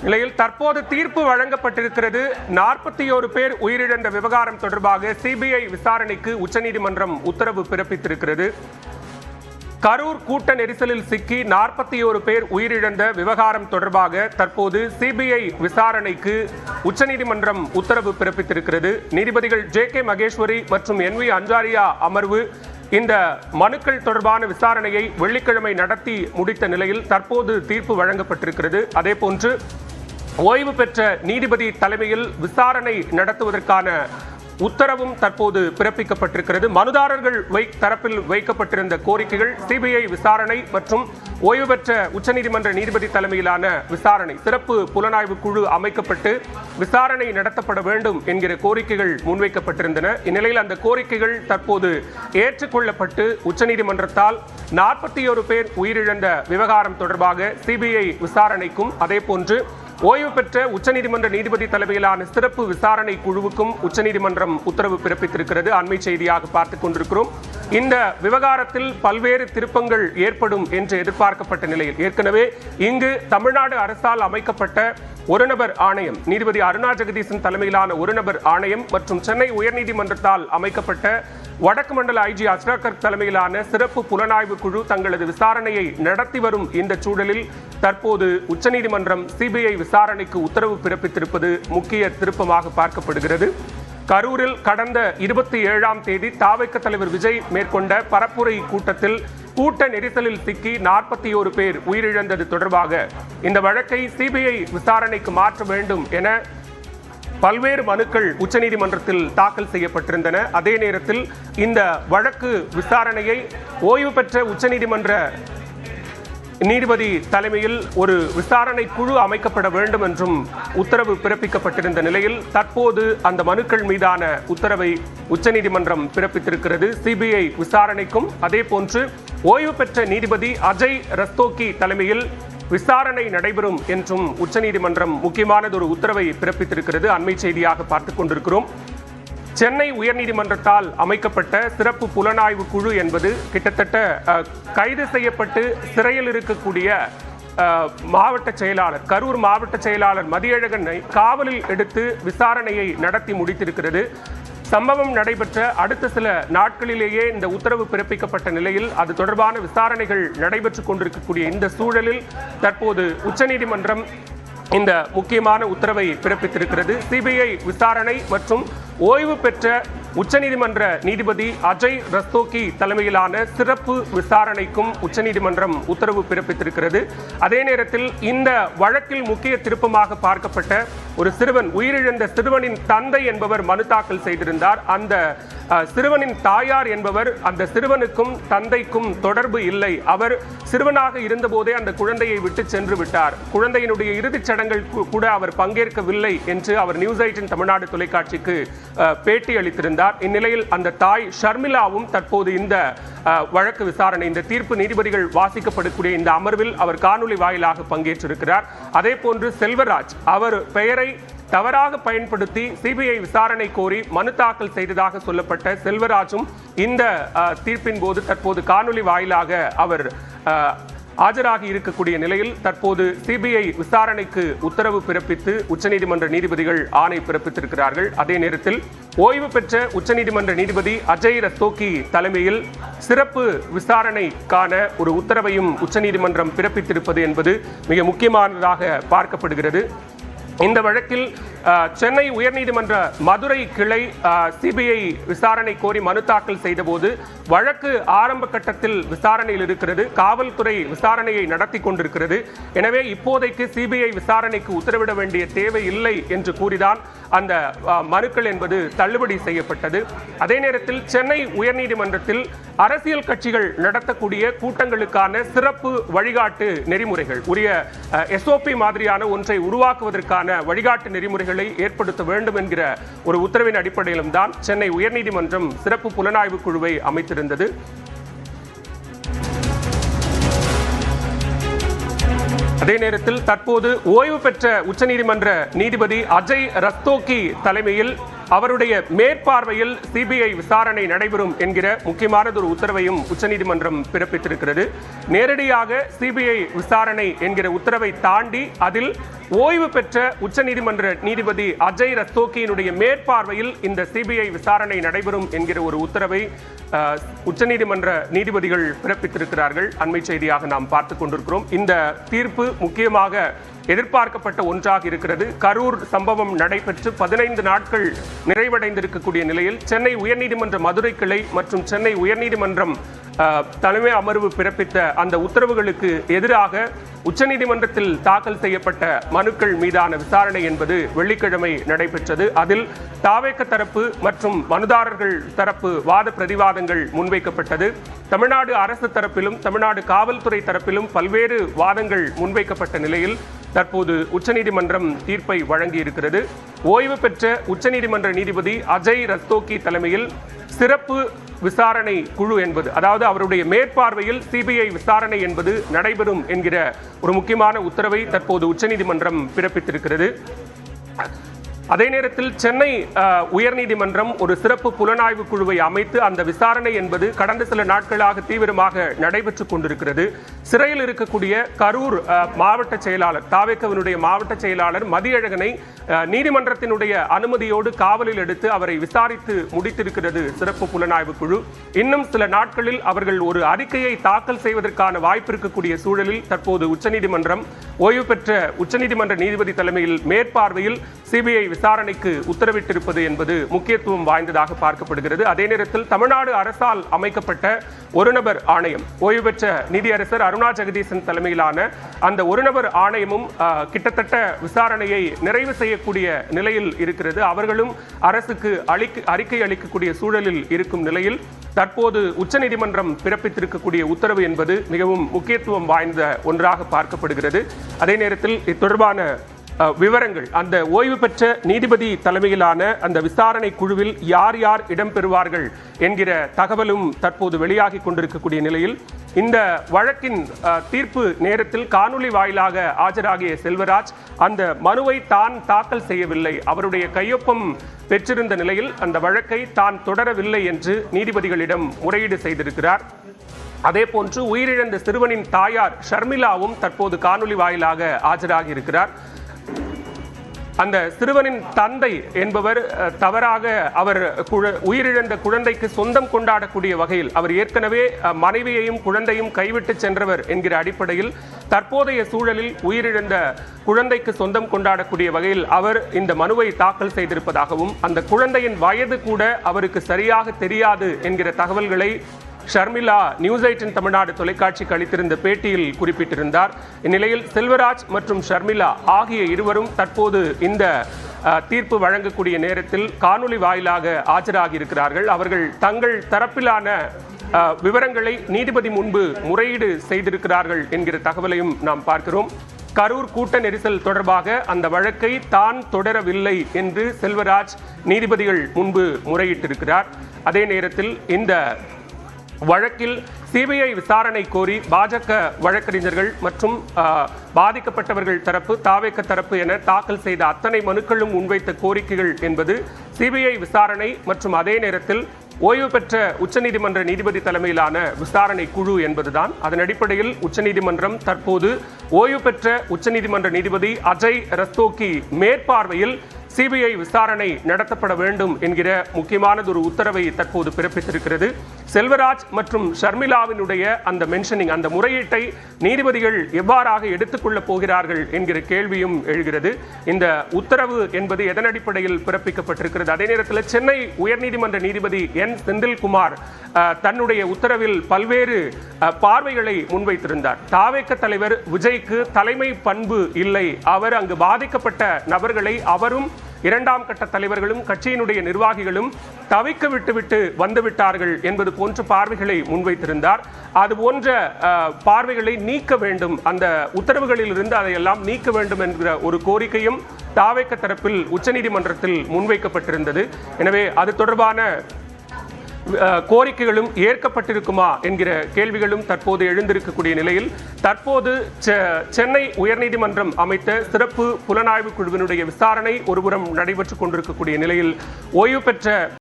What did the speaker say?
நிலையில் தற்போது தீர்ப்பு வழங்கப்பட்டிருக்கிறது. 41 பேர் உயிரிழந்த விவகாரம் தொடர்பாக சிபிஐ விசாரணைக்கு உச்சநீதிமன்றம் உத்தரவு பிறப்பித்திருக்கிறது. கரூர் கூட்ட நெரிசலில் சிக்கி 41 பேர் உயிரிழந்த விவகாரம் தொடர்பாக தற்போது சிபிஐ விசாரணைக்கு உச்சநீதிமன்றம் உத்தரவு பிறப்பித்திருக்கிறது. நீதிபதிகள் ஜே.கே. மகேஸ்வரி மற்றும் என்.வி. அஞ்சாரியா அமர்வு இந்த மனுக்கள் தொடர்பான விசாரணையை வெள்ளிக்கிழமை நடத்தி முடித்த நிலையில் தற்போது தீர்ப்பு வழங்கப்பட்டிருக்கிறது. அதேபோன்று ஓய்வு பெற்ற நீதிபதி தலைமையில் விசாரணை நடத்துவதற்கான உத்தரவும் தற்போது பிறப்பிக்கப்பட்டிருக்கிறது. மனுதாரர்கள் தரப்பில் வைக்கப்பட்டிருந்த கோரிக்கைகள் சிபிஐ விசாரணை மற்றும் ஓய்வு பெற்ற உச்சநீதிமன்ற நீதிபதி தலைமையிலான விசாரணை சிறப்பு புலனாய்வு குழு அமைக்கப்பட்டு விசாரணை நடத்தப்பட வேண்டும் என்கிற கோரிக்கைகள் முன்வைக்கப்பட்டிருந்தன. இந்நிலையில் அந்த கோரிக்கைகள் தற்போது ஏற்றுக்கொள்ளப்பட்டு உச்சநீதிமன்றத்தால் 41 பேர் உயிரிழந்த விவகாரம் தொடர்பாக சிபிஐ விசாரணைக்கும் அதேபோன்று ஓய்வு பெற்ற உச்சநீதிமன்ற நீதிபதி தலைமையிலான சிறப்பு விசாரணை குழுவுக்கும் உச்சநீதிமன்றம் உத்தரவு பிறப்பித்திருக்கிறது. அண்மை செய்தியாக பார்த்துக் கொண்டிருக்கிறோம். இந்த விவகாரத்தில் பல்வேறு திருப்பங்கள் ஏற்படும் என்று எதிர்பார்க்கப்பட்ட நிலையில் ஏற்கனவே இங்கு தமிழ்நாடு அரசால் அமைக்கப்பட்ட ஒருநபர் ஆணையம், நீதிபதி அருணா ஜெகதீசன் தலைமையிலான ஒருநபர் ஆணையம் மற்றும் சென்னை உயர்நீதிமன்றத்தால் அமைக்கப்பட்ட வடக்கு மண்டல ஐஜி அஸ்ராகர் தலைமையிலான சிறப்பு புலனாய்வு குழு தங்களது விசாரணையை நடத்தி வரும் இந்த சூழலில் தற்போது உச்சநீதிமன்றம் சிபிஐ விசாரணைக்கு உத்தரவு பிறப்பித்திருப்பது முக்கிய திருப்பமாக பார்க்கப்படுகிறது. கரூரில் கடந்த 27ஆம் தேதி தாவைக்க தலைவர் விஜய் மேற்கொண்ட பரப்புரை கூட்டத்தில் கூட்ட நெரிசலில் சிக்கி 41 பேர் உயிரிழந்தது தொடர்பாக இந்த வழக்கை சிபிஐ விசாரணைக்கு மாற்ற வேண்டும் என பல்வேறு மனுக்கள் உச்சநீதிமன்றத்தில் தாக்கல் செய்யப்பட்டிருந்தன. அதே நேரத்தில் இந்த வழக்கு விசாரணையை ஓய்வு பெற்ற உச்சநீதிமன்ற நீதிபதி தலைமையில் ஒரு விசாரணை குழு அமைக்கப்பட வேண்டும் என்றும் உத்தரவு பிறப்பிக்கப்பட்டிருந்த நிலையில் தற்போது அந்த மனுக்கள் மீதான உத்தரவை உச்சநீதிமன்றம் பிறப்பித்திருக்கிறது. சிபிஐ விசாரணைக்கும் அதேபோன்று ஓய்வு பெற்ற நீதிபதி அஜய் ரஸ்தோகி தலைமையில் விசாரணை நடைபெறும் என்றும் உச்சநீதிமன்றம் முக்கியமானதொரு உத்தரவை பிறப்பித்திருக்கிறது. அண்மை செய்தியாக பார்த்துக் கொண்டிருக்கிறோம். சென்னை உயர்நீதிமன்றத்தால் அமைக்கப்பட்ட சிறப்பு புலனாய்வு குழு என்பது கிட்டத்தட்ட கைது செய்யப்பட்டு சிறையில் இருக்கக்கூடிய மாவட்ட செயலாளர், கரூர் மாவட்ட செயலாளர் மதியழகனை காவலில் எடுத்து விசாரணையை நடத்தி முடித்திருக்கிறது. சம்பவம் நடைபெற்ற அடுத்த சில நாட்களிலேயே இந்த உத்தரவு பிறப்பிக்கப்பட்ட நிலையில் அது தொடர்பான விசாரணைகள் நடைபெற்றுக் கொண்டிருக்கக்கூடிய இந்த சூழலில் தற்போது உச்சநீதிமன்றம் இந்த முக்கியமான உத்தரவை பிறப்பித்திருக்கிறது. சிபிஐ விசாரணை மற்றும் ஓய்வு பெற்ற உச்சநீதிமன்ற நீதிபதி அஜய் ரஸ்தோகி தலைமையிலான சிறப்பு விசாரணைக்கும் உச்சநீதிமன்றம் உத்தரவு பிறப்பித்திருக்கிறது. அதே நேரத்தில் இந்த வழக்கில் முக்கிய திருப்பமாக பார்க்கப்பட்ட ஒரு சிறுவன், உயிரிழந்த சிறுவனின் தந்தை என்பவர் மனு தாக்கல் செய்திருந்தார். அந்த சிறுவனின் தாயார் என்பவர் அந்த சிறுவனுக்கும் தந்தைக்கும் தொடர்பு இல்லை, அவர் சிறுவனாக இருந்தபோதே அந்த குழந்தையை விட்டு சென்று விட்டார், குழந்தையினுடைய இறுதிச் சடங்கில் கூட அவர் பங்கேற்கவில்லை என்று அவர் நியூஸ் 18 தமிழ்நாடு தொலைக்காட்சிக்கு பேட்டி அளித்திருந்தார். இந்நிலையில் அந்த தாய் ஷர்மிளாவும் தற்போது இந்த வழக்கு விசாரணை, இந்த தீர்ப்பு நீதிபதிகள் வாசிக்கப்படக்கூடிய இந்த அமர்வில் அவர் காணொலி வாயிலாக பங்கேற்றிருக்கிறார். அதே போன்று செல்வராஜ், அவர் பெயரை தவறாக பயன்படுத்தி சிபிஐ விசாரணை கோரி மனு தாக்கல் செய்ததாக சொல்லப்பட்ட செல்வராஜும் இந்த தீர்ப்பின் போது தற்போது காணொலி வாயிலாக அவர் ஆஜராகி இருக்கக்கூடிய நிலையில் தற்போது சிபிஐ விசாரணைக்கு உத்தரவு பிறப்பித்து உச்சநீதிமன்ற நீதிபதிகள் ஆணை பிறப்பித்திருக்கிறார்கள். அதே நேரத்தில் ஓய்வு பெற்ற உச்சநீதிமன்ற நீதிபதி அஜய் ரஸ்தோகி தலைமையில் சிறப்பு விசாரணைக்கான ஒரு உத்தரவையும் உச்சநீதிமன்றம் பிறப்பித்திருப்பது என்பது மிக முக்கியமானதாக பார்க்கப்படுகிறது. இந்த வழக்கில் சென்னை உயர்நீதிமன்ற மதுரை கிளை சிபிஐ விசாரணை கோரி மனு தாக்கல் செய்தபோது வழக்கு ஆரம்ப கட்டத்தில் விசாரணையில் இருக்கிறது, காவல்துறை விசாரணையை நடத்தி கொண்டிருக்கிறது. எனவே இப்போதைக்கு சிபிஐ விசாரணைக்கு உத்தரவிட வேண்டிய தேவை இல்லை என்று கூறிதான் அந்த மனுக்கள் என்பது தள்ளுபடி செய்யப்பட்டது. அதே நேரத்தில் சென்னை உயர்நீதிமன்றத்தில் அரசியல் கட்சிகள் நடத்தக்கூடிய கூட்டங்களுக்கான சிறப்பு வழிகாட்டு நெறிமுறைகள், உரிய எஸ்ஓபி மாதிரியான ஒன்றை உருவாக்குவதற்கான வழிகாட்டு நெறிமுறைகளை ஏற்படுத்த வேண்டும் என்கிற ஒரு உத்தரவின் அடிப்படையிலும் தான் சென்னை உயர்நீதிமன்றம் சிறப்பு புலனாய்வு குழுவை அமைத்திருந்தது. அதே நேரத்தில் தற்போது ஓய்வு பெற்ற உச்சநீதிமன்ற நீதிபதி அஜய் ரஸ்தோகி தலைமையில் அவருடைய மேற்பார்வையில் சிபிஐ விசாரணை நடைபெறும் என்கிற முக்கியமானதொரு உத்தரவையும் உச்சநீதிமன்றம் பிறப்பித்திருக்கிறது. நேரடியாக சிபிஐ விசாரணை என்கிற உத்தரவை தாண்டி அதில் ஓய்வு பெற்ற உச்சநீதிமன்ற நீதிபதி அஜய் ரஸ்தோகியினுடைய மேற்பார்வையில் இந்த சிபிஐ விசாரணை நடைபெறும் என்கிற ஒரு உத்தரவை உச்சநீதிமன்ற நீதிபதிகள் பிறப்பித்திருக்கிறார்கள். அண்மை செய்தியாக நாம் பார்த்துக் கொண்டிருக்கிறோம். இந்த தீர்ப்பு முக்கியமாக எதிர்பார்க்கப்பட்ட ஒன்றாக இருக்கிறது. கரூர் சம்பவம் நடைபெற்று 15 நாட்கள் நிறைவடைந்திருக்கக்கூடிய நிலையில் சென்னை உயர்நீதிமன்ற மதுரை கிளை மற்றும் சென்னை உயர்நீதிமன்றம் தலைமை அமர்வு பிறப்பித்த அந்த உத்தரவுகளுக்கு எதிராக உச்சநீதிமன்றத்தில் தாக்கல் செய்யப்பட்ட மனுக்கள் மீதான விசாரணை என்பது வெள்ளிக்கிழமை நடைபெற்றது. அதில் தாவேக தரப்பு மற்றும் மனுதாரர்கள் தரப்பு வாத பிரதிவாதங்கள் முன்வைக்கப்பட்டது. தமிழ்நாடு அரசு தரப்பிலும் தமிழ்நாடு காவல்துறை தரப்பிலும் பல்வேறு வாதங்கள் முன்வைக்கப்பட்ட நிலையில் தற்போது உச்சநீதிமன்றம் தீர்ப்பை வழங்கியிருக்கிறது. ஓய்வு பெற்ற உச்சநீதிமன்ற நீதிபதி அஜய் ரஸ்தோகி தலைமையில் சிறப்பு விசாரணை குழு என்பது, அதாவது அவருடைய மேற்பார்வையில் சிபிஐ விசாரணை என்பது நடைபெறும் என்கிற ஒரு முக்கியமான உத்தரவை தற்போது உச்சநீதிமன்றம் பிறப்பித்திருக்கிறது. அதே நேரத்தில் சென்னை உயர்நீதிமன்றம் ஒரு சிறப்பு புலனாய்வு குழுவை அமைத்து அந்த விசாரணை என்பது கடந்த சில நாட்களாக தீவிரமாக நடைபெற்றுக் கொண்டிருக்கிறது. சிறையில் இருக்கக்கூடிய கரூர் மாவட்ட செயலாளர் தாவேகவினுடைய மாவட்ட செயலாளர் மதியழகனை நீதிமன்றத்தினுடைய அனுமதியோடு காவலில் எடுத்து அவரை விசாரித்து முடித்திருக்கிறது சிறப்பு புலனாய்வு குழு. இன்னும் சில நாட்களில் அவர்கள் ஒரு அறிக்கையை தாக்கல் செய்வதற்கான வாய்ப்பு இருக்கக்கூடிய சூழலில் தற்போது உச்சநீதிமன்றம் ஓய்வு பெற்ற உச்சநீதிமன்ற நீதிபதி தலைமையில் மேற்பார்வையில் சிபிஐ விசாரணைக்கு உத்தரவிட்டிருப்பது என்பது முக்கியத்துவம் வாய்ந்ததாக பார்க்கப்படுகிறது. அதே நேரத்தில் தமிழ்நாடு அரசால் அமைக்கப்பட்ட ஒருநபர் ஆணையம், ஓய்வு பெற்ற நீதியரசர் அருணா ஜெகதீசன் தலைமையிலான அந்த ஒருநபர் ஆணையமும் கிட்டத்தட்ட விசாரணையை நிறைவு செய்யக்கூடிய நிலையில் இருக்கிறது. அவர்களும் அரசுக்கு அறிக்கை அளிக்கக்கூடிய சூழலில் இருக்கும் நிலையில் தற்போது உச்சநீதிமன்றம் பிறப்பித்திருக்கக்கூடிய உத்தரவு என்பது மிகவும் முக்கியத்துவம் வாய்ந்த ஒன்றாக பார்க்கப்படுகிறது. அதே நேரத்தில் இத்தொடர்பான விவரங்கள், அந்த ஓய்வு பெற்ற நீதிபதி தலைமையிலான அந்த விசாரணை குழுவில் யார் யார் இடம்பெறுவார்கள் என்கிற தகவலும் தற்போது வெளியாகி கொண்டிருக்கக்கூடிய நிலையில் இந்த வழக்கின் தீர்ப்பு நேரத்தில் காணொலி வாயிலாக ஆஜராகிய செல்வராஜ் அந்த மனுவை தான் தாக்கல் செய்யவில்லை, அவருடைய கையொப்பம் பெற்றிருந்த நிலையில் அந்த வழக்கை தான் தொடரவில்லை என்று நீதிபதிகளிடம் முறையீடு செய்திருக்கிறார். அதே போன்று உயிரிழந்த சிறுவனின் தாயார் ஷர்மிளாவும் தற்போது காணொலி வாயிலாக ஆஜராகி இருக்கிறார். அந்த சிறுவனின் தந்தை என்பவர் தவறாக அவர் உயிரிழந்த குழந்தைக்கு சொந்தம் கொண்டாடக்கூடிய வகையில் அவர் ஏற்கனவே மனைவியையும் குழந்தையும் கைவிட்டு சென்றவர் என்கிற அடிப்படையில் தற்போதைய சூழலில் உயிரிழந்த குழந்தைக்கு சொந்தம் கொண்டாடக்கூடிய வகையில் அவர் இந்த மனுவை தாக்கல் செய்திருப்பதாகவும் அந்த குழந்தையின் வயது கூட அவருக்கு சரியாக தெரியாது என்கிற தகவல்களை ஷர்மிளா நியூஸ் 18 தமிழ்நாடு தொலைக்காட்சிக்கு அளித்திருந்த பேட்டியில் குறிப்பிட்டிருந்தார். இந்நிலையில் செல்வராஜ் மற்றும் ஷர்மிளா ஆகிய இருவரும் தற்போது இந்த தீர்ப்பு வழங்கக்கூடிய நேரத்தில் காணொலி வாயிலாக ஆஜராகி இருக்கிறார்கள். அவர்கள் தங்கள் தரப்பிலான விவரங்களை நீதிபதி முன்பு முறையீடு செய்திருக்கிறார்கள் என்கிற தகவலையும் நாம் பார்க்கிறோம். கரூர் கூட்ட நெரிசல் தொடர்பாக அந்த வழக்கை தான் தொடரவில்லை என்று செல்வராஜ் நீதிபதிகள் முன்பு முறையிட்டிருக்கிறார். அதே நேரத்தில் இந்த வழக்கில் சிபிஐ விசாரணை கோரி பாஜக வழக்கறிஞர்கள் மற்றும் பாதிக்கப்பட்டவர்கள் தரப்பு தாவேக தரப்பு என தாக்கல் செய்த அத்தனை மனுக்களும் முன்வைத்த கோரிக்கைகள் என்பது சிபிஐ விசாரணை மற்றும் அதே நேரத்தில் ஓய்வு பெற்ற உச்சநீதிமன்ற நீதிபதி தலைமையிலான விசாரணை குழு என்பதுதான். அதன் அடிப்படையில் உச்சநீதிமன்றம் தற்போது ஓய்வு பெற்ற உச்சநீதிமன்ற நீதிபதி அஜய் ரஸ்தோகி மேற்பார்வையில் சிபிஐ விசாரணை நடத்தப்பட வேண்டும் என்கிற முக்கியமானதொரு உத்தரவை தற்போது பிறப்பித்திருக்கிறது. செல்வராஜ் மற்றும் ஷர்மிளாவினுடைய அந்த மென்ஷனிங், அந்த முறையீட்டை நீதிபதிகள் எவ்வாறாக எடுத்துக்கொள்ளப் போகிறார்கள் என்கிற கேள்வியும் எழுகிறது. இந்த உத்தரவு என்பது எதன் அடிப்படையில் பிறப்பிக்கப்பட்டிருக்கிறது? அதே நேரத்தில் சென்னை உயர்நீதிமன்ற நீதிபதி என் செந்தில்குமார் தன்னுடைய உத்தரவில் பல்வேறு பார்வைகளை முன்வைத்திருந்தார். தாவேக தலைவர் விஜய்க்கு தலைமை பண்பு இல்லை, அவர் அங்கு பாதிக்கப்பட்ட நபர்களை அவரும் இரண்டாம் கட்ட தலைவர்களும் கட்சியினுடைய நிர்வாகிகளும் தவிக்க விட்டுவிட்டு வந்துவிட்டார்கள் என்பது போன்ற பார்வைகளை முன்வைத்திருந்தார். அது போன்ற பார்வைகளை நீக்க வேண்டும், அந்த உத்தரவுகளில் இருந்து அதையெல்லாம் நீக்க வேண்டும் என்கிற ஒரு கோரிக்கையும் தாவேக தரப்பில் உச்சநீதிமன்றத்தில் முன்வைக்கப்பட்டிருந்தது. எனவே அது தொடர்பான கோரிக்கைகளும் ஏற்கப்பட்டிருக்குமா என்கிற கேள்விகளும் தற்போது எழுந்திருக்கக்கூடிய நிலையில் தற்போது சென்னை உயர்நீதிமன்றம் அமைத்த சிறப்பு புலனாய்வு குழுவினுடைய விசாரணை ஒருபுறம் நடைபெற்றுக் கொண்டிருக்கக்கூடிய நிலையில் ஓய்வு பெற்ற